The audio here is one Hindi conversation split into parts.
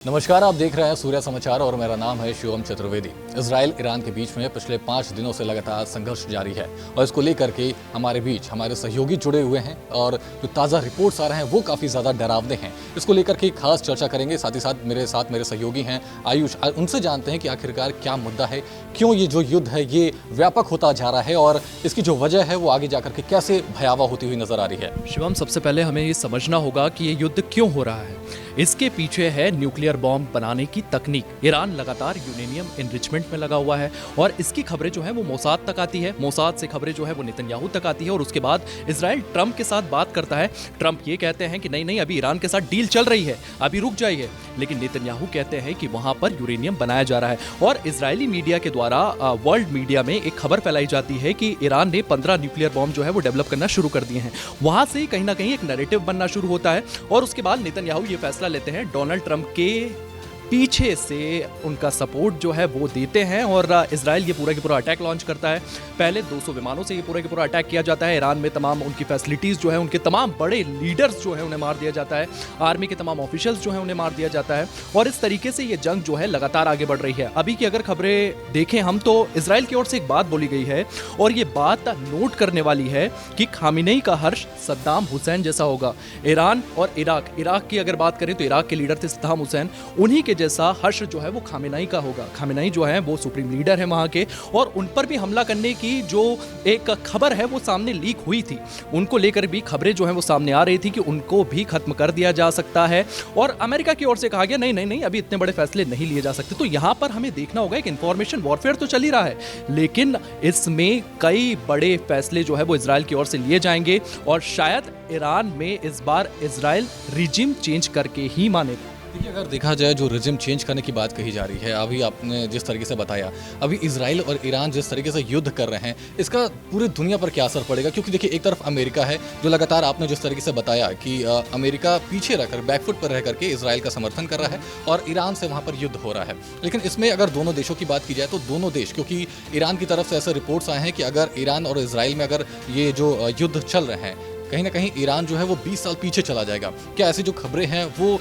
नमस्कार, आप देख रहे हैं सूर्य समाचार और मेरा नाम है शिवम चतुर्वेदी। इजराइल ईरान के बीच में पिछले 5 दिनों से लगातार संघर्ष जारी है और इसको लेकर के हमारे बीच हमारे सहयोगी जुड़े हुए हैं और जो ताज़ा रिपोर्ट्स आ रहे हैं वो काफ़ी ज़्यादा डरावने हैं। इसको लेकर के खास चर्चा करेंगे। साथ ही साथ मेरे सहयोगी हैं आयुष। उनसे जानते हैं कि आखिरकार क्या मुद्दा है, क्यों ये जो युद्ध है ये व्यापक होता जा रहा है और इसकी जो वजह है वो आगे जाकर के कैसे भयावह होती हुई नजर आ रही है। शिवम, सबसे पहले हमें ये समझना होगा कि ये युद्ध क्यों हो रहा है। इसके पीछे है न्यूक्लियर बॉम्ब बनाने की तकनीक। ईरान लगातार यूरेनियम एनरिचमेंट में लगा हुआ है और इसकी खबरें जो है वो मोसाद तक आती है। मोसाद से खबरें जो है वो नेतन्याहू तक आती है और उसके बाद इजराइल ट्रंप के साथ बात करता है। ट्रंप ये कहते हैं कि नहीं अभी ईरान के साथ डील चल रही है, अभी रुक जाइए। लेकिन नेतन्याहू कहते हैं कि वहां पर यूरेनियम बनाया जा रहा है और इजरायली मीडिया के द्वारा वर्ल्ड मीडिया में एक खबर फैलाई जाती है कि ईरान ने 15 न्यूक्लियर बॉम्ब जो है वो डेवलप करना शुरू कर दिए हैं। वहां से कहीं ना कहीं एक नैरेटिव बनना शुरू होता है और उसके बाद नेतन्याहू ये फैसला लेते हैं डोनाल्ड ट्रंप के पीछे से उनका सपोर्ट जो है वो देते हैं और इजराइल ये पूरा की पूरा अटैक लॉन्च करता है। पहले 200 विमानों से ये पूरा की पूरा अटैक किया जाता है। ईरान में तमाम उनकी फैसिलिटीज़ जो है, उनके तमाम बड़े लीडर्स जो है उन्हें मार दिया जाता है। आर्मी के तमाम ऑफिशियल्स जो है उन्हें मार दिया जाता है और इस तरीके से ये जंग जो है लगातार आगे बढ़ रही है। अभी की अगर खबरें देखें हम तो इजराइल की ओर से एक बात बोली गई है और ये बात नोट करने वाली है कि खामिनेई का हर्ष सद्दाम हुसैन जैसा होगा। ईरान और इराक की अगर बात करें तो इराक के लीडर थे सद्दाम हुसैन, उन्हीं के जैसा हर्ष जो है वो खामेनेई का होगा। खामेनेई जो है वो सुप्रीम लीडर है वहां के और उन पर भी हमला करने की जो एक खबर है वो सामने लीक हुई थी। उनको लेकर भी खबरें जो है वो सामने आ रही थी कि उनको भी खत्म कर दिया जा सकता है और अमेरिका की ओर से कहा गया नहीं अभी इतने बड़े फैसले नहीं लिए जा सकते। तो यहां पर हमें देखना होगा कि इंफॉर्मेशन वॉरफेयर तो चल ही रहा है लेकिन इसमें कई बड़े फैसले जो है वो इजराइल की ओर से लिए जाएंगे और शायद ईरान में इस बार इजराइल रिजिम चेंज करके ही मानेगा। देखिए, अगर देखा जाए जो रिजिम चेंज करने की बात कही जा रही है, अभी आपने जिस तरीके से बताया, अभी इजराइल और ईरान जिस तरीके से युद्ध कर रहे हैं इसका पूरी दुनिया पर क्या असर पड़ेगा? क्योंकि देखिए, एक तरफ अमेरिका है जो लगातार आपने जिस तरीके से बताया कि अमेरिका पीछे रहकर बैकफुट पर रह करके इजराइल का समर्थन कर रहा है और ईरान से वहाँ पर युद्ध हो रहा है। लेकिन इसमें अगर दोनों देशों की बात की जाए तो दोनों देश, क्योंकि ईरान की तरफ से ऐसे रिपोर्ट्स आए हैं कि अगर ईरान और इजराइल में अगर ये जो युद्ध चल रहे हैं कहीं ना कहीं ईरान जो है वो 20 साल पीछे चला जाएगा। क्या ऐसी जो खबरें हैं वो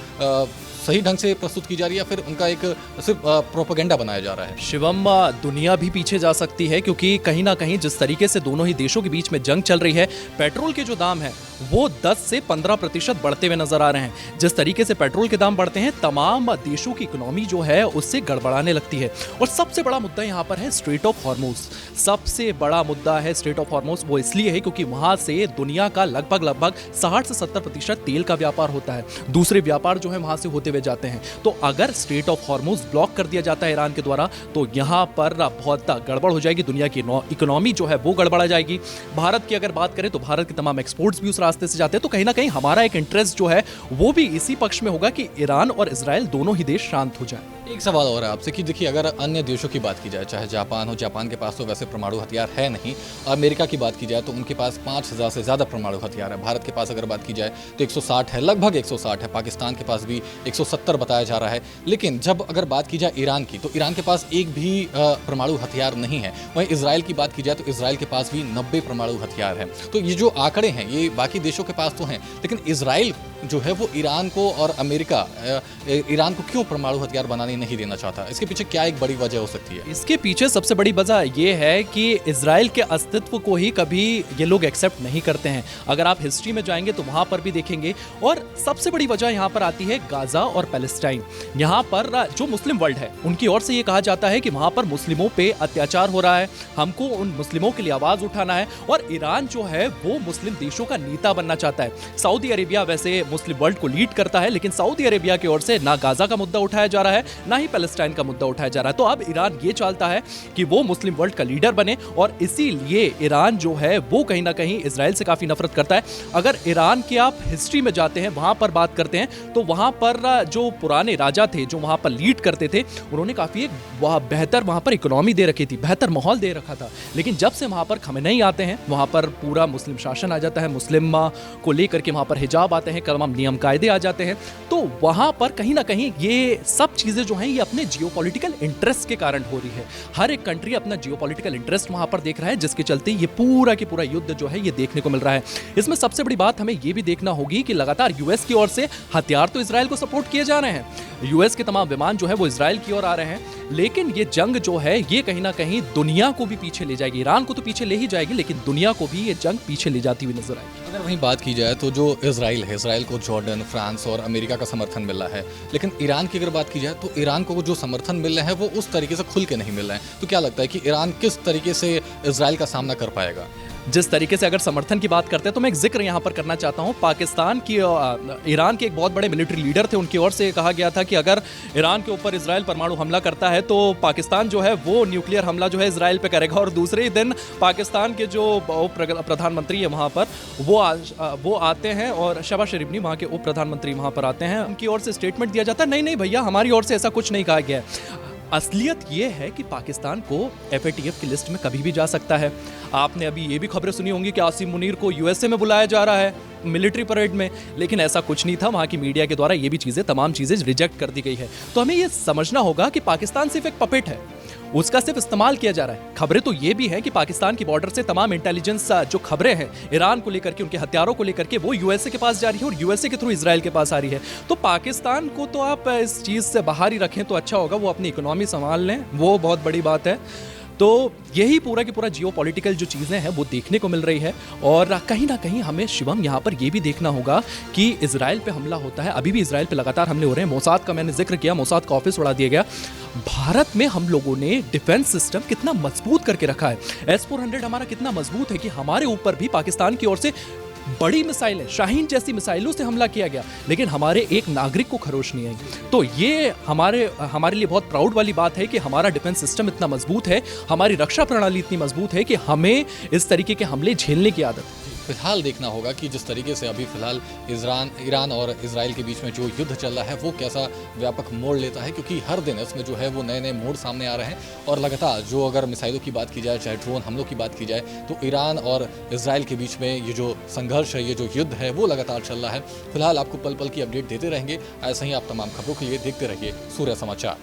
सही ढंग से प्रस्तुत की जा रही है या फिर उनका एक सिर्फ प्रोपेगेंडा बनाया जा रहा है? शिवम, दुनिया भी पीछे जा सकती है क्योंकि कहीं ना कहीं जिस तरीके से दोनों ही देशों के बीच में जंग चल रही है, पेट्रोल के जो दाम है वो 10 से 15% बढ़ते हुए नजर आ रहे हैं। जिस तरीके से पेट्रोल के दाम बढ़ते हैं तमाम देशों की इकोनॉमी जो है उससे गड़बड़ाने लगती है और सबसे बड़ा मुद्दा यहाँ पर है स्ट्रेट ऑफ हॉर्मुज। सबसे बड़ा मुद्दा है स्ट्रेट ऑफ हॉर्मुज, वो इसलिए है क्योंकि वहां से दुनिया का लगभग 60 से 70% तेल का व्यापार होता है। दूसरे व्यापार जो है वहां से होते हुए जाते हैं। तो अगर स्ट्रेट ऑफ हॉर्मुज ब्लॉक कर दिया जाता है ईरान के द्वारा तो यहां पर बहुत गड़बड़ हो जाएगी। दुनिया की इकोनॉमी जो है वो गड़बड़ा जाएगी। भारत की अगर बात करें तो भारत के तमाम एक्सपोर्ट्स भी उस रास्ते से जाते हैं। तो कहीं ना कहीं हमारा एक इंटरेस्ट जो है वो भी इसी पक्ष में होगा कि ईरान और इजराइल दोनों ही देश शांत हो जाए। एक सवाल और है आपसे कि देखिए, अगर अन्य देशों की बात की जाए, चाहे जापान हो, जापान के पास तो वैसे परमाणु हथियार है नहीं। अमेरिका की बात की जाए तो उनके पास 5000 से ज़्यादा परमाणु हथियार है। भारत के पास अगर बात की जाए तो 160 है, लगभग 160 है। पाकिस्तान के पास भी 170 बताया जा रहा है। लेकिन जब अगर बात की जाए ईरान की तो ईरान के पास एक भी परमाणु हथियार नहीं है। वहीं इजराइल की बात की जाए तो इजराइल के पास भी 90 परमाणु हथियार है। तो ये जो आंकड़े हैं ये बाकी देशों के पास तो हैं, लेकिन इजराइल जो है वो ईरान को और अमेरिका ईरान को क्यों परमाणु हथियार बनाने नहीं देना चाहता? इसके पीछे क्या एक बड़ी वजह हो सकती है? इसके पीछे सबसे बड़ी वजह ये है कि इजराइल के अस्तित्व को ही कभी ये लोग एक्सेप्ट नहीं करते हैं। अगर आप हिस्ट्री में जाएंगे तो वहां पर भी देखेंगे और सबसे बड़ी वजह यहाँ पर आती है गाजा और पैलेस्टाइन। यहाँ पर जो मुस्लिम वर्ल्ड है उनकी ओर से ये कहा जाता है कि वहां पर मुस्लिमों पे अत्याचार हो रहा है, हमको उन मुस्लिमों के लिए आवाज उठाना है और ईरान जो है वो मुस्लिम देशों का नेता बनना चाहता है। सऊदी अरेबिया वैसे मुस्लिम वर्ल्ड को लीड करता है लेकिन सऊदी अरेबिया की ओर से ना गाजा का मुद्दा उठाया जा रहा है ना ही पैलेस्टाइन का मुद्दा उठाया जा रहा है। तो अब ईरान ये चाहता है कि वो मुस्लिम वर्ल्ड का लीडर बने और इसीलिए ईरान जो है वो कहीं ना कहीं इजराइल से काफी नफरत करता है। अगर ईरान की आप हिस्ट्री में जाते हैं, वहां पर बात करते हैं तो वहां पर जो पुराने राजा थे जो वहां पर लीड करते थे उन्होंने काफी एक बेहतर वहां पर इकोनॉमी दे रखी थी, बेहतर माहौल दे रखा था। लेकिन जब से वहां पर खमेनेई आते हैं वहां पर पूरा मुस्लिम शासन आ जाता है। मुस्लिम को लेकर के वहां पर हिजाब आते हैं, तमाम नियम कायदे आ जाते हैं। तो वहाँ पर कहीं ना कहीं ये सब चीज़ें जो हैं ये अपने जियोपॉलिटिकल इंटरेस्ट के कारण हो रही है। हर एक कंट्री अपना जियोपॉलिटिकल इंटरेस्ट वहाँ पर देख रहा है, जिसके चलते ये पूरा की पूरा युद्ध जो है ये देखने को मिल रहा है। इसमें सबसे बड़ी बात हमें ये भी देखना होगी कि लगातार यूएस की ओर से हथियार तो इसराइल को सपोर्ट किए जा रहे हैं, यूएस के तमाम विमान जो है वो इसराइल की ओर आ रहे हैं, लेकिन ये जंग जो है ये कहीं ना कहीं दुनिया को भी पीछे ले जाएगी। ईरान को तो पीछे ले ही जाएगी, लेकिन दुनिया को भी ये जंग पीछे ले जाती हुई नजर आएगी। अगर वहीं बात की जाए तो जो इसराइल है, इसराइल को जॉर्डन, फ्रांस और अमेरिका का समर्थन मिल रहा है, लेकिन ईरान की अगर बात की जाए तो ईरान को जो समर्थन मिल रहा है वो उस तरीके से खुल के नहीं मिल रहा है। तो क्या लगता है कि ईरान किस तरीके से इसराइल का सामना कर पाएगा? जिस तरीके से अगर समर्थन की बात करते हैं तो मैं एक जिक्र यहाँ पर करना चाहता हूँ। पाकिस्तान की ईरान के एक बहुत बड़े मिलिट्री लीडर थे, उनकी ओर से कहा गया था कि अगर ईरान के ऊपर इसराइल परमाणु हमला करता है तो पाकिस्तान जो है वो न्यूक्लियर हमला जो है इसराइल पे करेगा। और दूसरे ही दिन पाकिस्तान के जो प्रधानमंत्री है वहाँ पर वो आते हैं और शहबाज शरीफ नहीं, वहाँ के उप प्रधानमंत्री वहाँ पर आते हैं, उनकी ओर से स्टेटमेंट दिया जाता है नहीं नहीं भैया हमारी ओर से ऐसा कुछ नहीं कहा गया है। असलियत ये है कि पाकिस्तान को FATF की लिस्ट में कभी भी जा सकता है। आपने अभी ये भी खबरें सुनी होंगी कि आसिम मुनीर को USA में बुलाया जा रहा है मिलिट्री परेड में, लेकिन ऐसा कुछ नहीं था। वहाँ की मीडिया के द्वारा ये भी चीज़ें, तमाम चीज़ें रिजेक्ट कर दी गई है। तो हमें ये समझना होगा कि पाकिस्तान सिर्फ एक पपेट है, उसका सिर्फ इस्तेमाल किया जा रहा है। खबरें तो ये भी हैं कि पाकिस्तान की बॉर्डर से तमाम इंटेलिजेंस जो खबरें हैं ईरान को लेकर के, उनके हथियारों को लेकर के, वो USA के पास जा रही है और USA के थ्रू इसराइल के पास आ रही है। तो पाकिस्तान को तो आप इस चीज़ से बाहर ही रखें तो अच्छा होगा, वो अपनी इकोनॉमी संभाल लें, वो बहुत बड़ी बात है। तो यही पूरा की पूरा जियोपॉलिटिकल जो चीज़ें हैं वो देखने को मिल रही है। और कहीं ना कहीं हमें शिवम यहाँ पर ये भी देखना होगा कि इजराइल पे हमला होता है, अभी भी इजराइल पे लगातार हमले हो रहे हैं। मोसाद का मैंने जिक्र किया, मोसाद का ऑफिस उड़ा दिया गया। भारत में हम लोगों ने डिफेंस सिस्टम कितना मजबूत करके रखा है, S-400 हमारा कितना मजबूत है कि हमारे ऊपर भी पाकिस्तान की ओर से बड़ी मिसाइलें, शाहीन जैसी मिसाइलों से हमला किया गया, लेकिन हमारे एक नागरिक को खरोच नहीं आई। तो ये हमारे लिए बहुत प्राउड वाली बात है कि हमारा डिफेंस सिस्टम इतना मजबूत है, हमारी रक्षा प्रणाली इतनी मजबूत है कि हमें इस तरीके के हमले झेलने की आदत है। फिलहाल देखना होगा कि जिस तरीके से अभी फिलहाल ईरान और इजराइल के बीच में जो युद्ध चल रहा है वो कैसा व्यापक मोड़ लेता है, क्योंकि हर दिन इसमें जो है वो नए नए मोड़ सामने आ रहे हैं। और लगातार जो अगर मिसाइलों की बात की जाए, चाहे ड्रोन हमलों की बात की जाए, तो ईरान और इजराइल के बीच में ये जो संघर्ष है, ये जो युद्ध है वो लगातार चल रहा है। फिलहाल आपको पल पल की अपडेट देते रहेंगे। ऐसे ही आप तमाम खबरों के लिए देखते रहिए सूर्य समाचार।